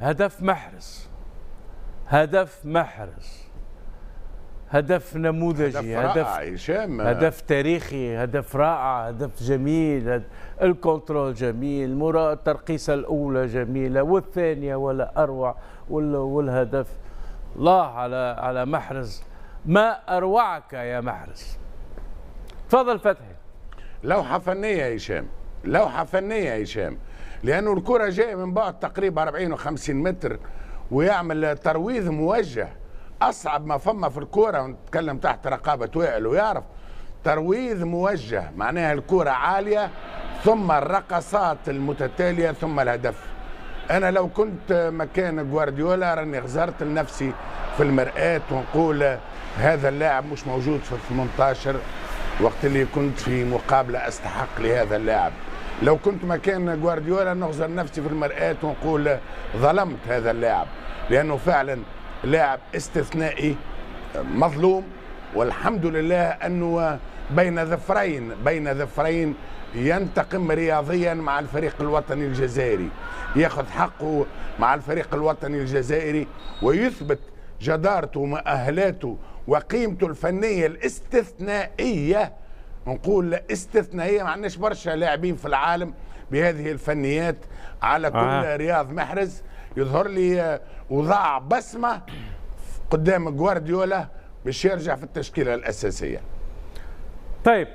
هدف محرز، هدف محرز، هدف نموذجي، هدف تاريخي، هدف رائع، هدف جميل، الكنترول جميل، الترقيصة الأولى جميلة والثانية ولا أروع، والهدف الله على محرز. ما أروعك يا محرز. تفضل فتحي. لوحة فنية يا هشام، لوحة فنية يا هشام، لأنه الكرة جاية من بعد تقريبا 40 و50 متر ويعمل ترويض موجه. أصعب ما فما في الكرة، ونتكلم تحت رقابة وائل ويعرف، ترويض موجه، معناها الكرة عالية ثم الرقصات المتتالية ثم الهدف. أنا لو كنت مكان جوارديولا راني غزرت لنفسي في المرآة ونقول هذا اللاعب مش موجود في 18 وقت اللي كنت في مقابلة أستحق لهذا اللاعب. لو كنت مكان جوارديولا نغزر نفسي في المرآة ونقول ظلمت هذا اللاعب، لأنه فعلا لاعب استثنائي مظلوم، والحمد لله أنه بين ظفرين ينتقم رياضيا مع الفريق الوطني الجزائري، ياخذ حقه مع الفريق الوطني الجزائري ويثبت جدارته ومؤهلاته وقيمته الفنية الاستثنائية. نقول استثنائية، ما عندناش برشا لاعبين في العالم بهذه الفنيات على كل رياض محرز. يظهر لي وضع بصمة قدام جوارديولا باش يرجع في التشكيلة الأساسية. طيب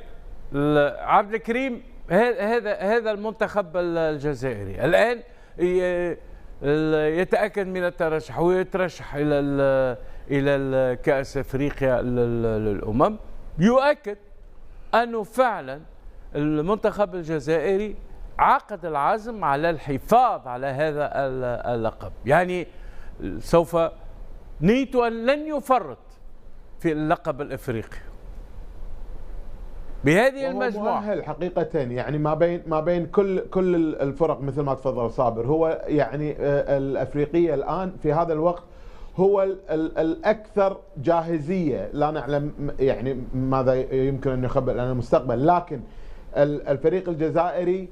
عبد الكريم، هذا المنتخب الجزائري الآن يتأكد من الترشح ويترشح إلى كأس أفريقيا للأمم، يؤكد أنه فعلا المنتخب الجزائري عقد العزم على الحفاظ على هذا اللقب، يعني سوف نيته أن لن يفرط في اللقب الأفريقي بهذه المجموعة. مؤهل حقيقة، يعني ما بين كل الفرق مثل ما تفضل صابر. هو يعني الأفريقية الآن في هذا الوقت هو الأكثر جاهزية. لا نعلم يعني ماذا يمكن أن يخبر لنا المستقبل، لكن الفريق الجزائري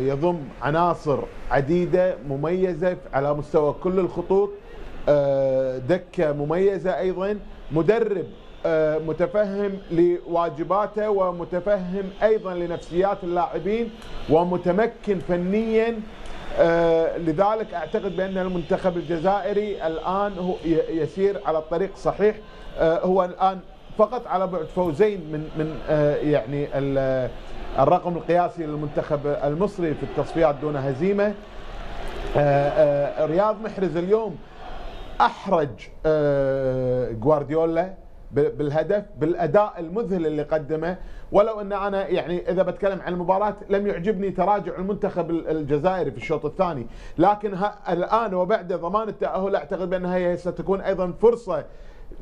يضم عناصر عديدة مميزة على مستوى كل الخطوط، دكة مميزة أيضا، مدرب متفهم لواجباته ومتفهم أيضا لنفسيات اللاعبين ومتمكن فنيا. لذلك أعتقد بأن المنتخب الجزائري الآن هو يسير على الطريق الصحيح. هو الآن فقط على بعد فوزين من يعني الرقم القياسي للمنتخب المصري في التصفيات دون هزيمة. رياض محرز اليوم أحرج جوارديولا بالهدف، بالأداء المذهل اللي قدمه، ولو أن أنا يعني إذا بتكلم عن المباراة لم يعجبني تراجع المنتخب الجزائري في الشوط الثاني، لكن الآن وبعد ضمان التأهل أعتقد بأنها هي ستكون أيضا فرصة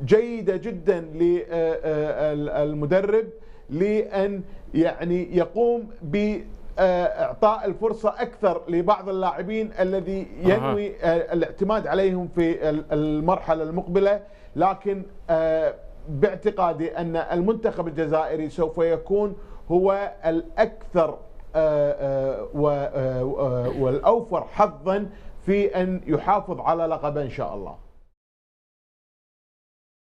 جيدة جدا للمدرب لأن يعني يقوم بإعطاء الفرصة أكثر لبعض اللاعبين الذي ينوي الاعتماد عليهم في المرحلة المقبلة. لكن باعتقادي أن المنتخب الجزائري سوف يكون هو الأكثر والأوفر حظا في أن يحافظ على لقبه إن شاء الله.